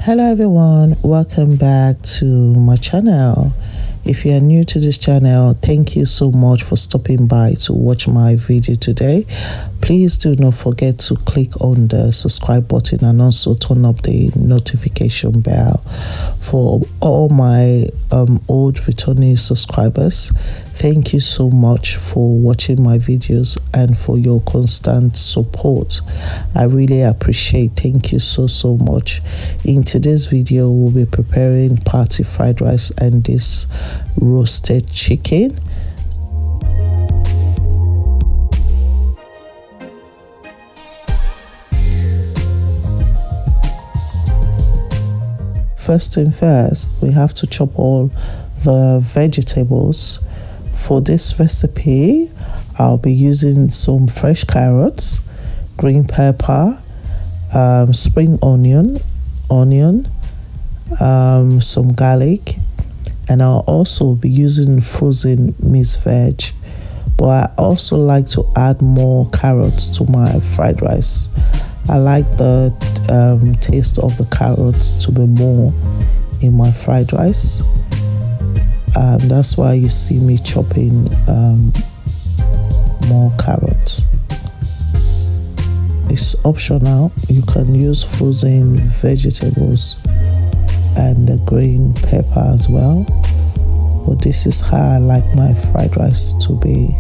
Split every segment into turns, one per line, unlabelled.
Hello everyone, welcome back to my channel. If you are new to this channel, thank you so much for stopping by to watch my video today. Please do not forget to click on the subscribe button and also turn up the notification bell. For all my old returning subscribers, thank you so much for watching my videos and for your constant support. I really appreciate. Thank you so much. In today's video, we'll be preparing party fried rice and this roasted chicken. First thing first, we have to chop all the vegetables. For this recipe, I'll be using some fresh carrots, green pepper, spring onion, some garlic, and I'll also be using frozen mixed veg. But I also like to add more carrots to my fried rice. I like the taste of the carrots to be more in my fried rice. That's why you see me chopping more carrots. It's optional. You can use frozen vegetables and the green pepper as well. But this is how I like my fried rice to be.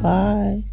Bye.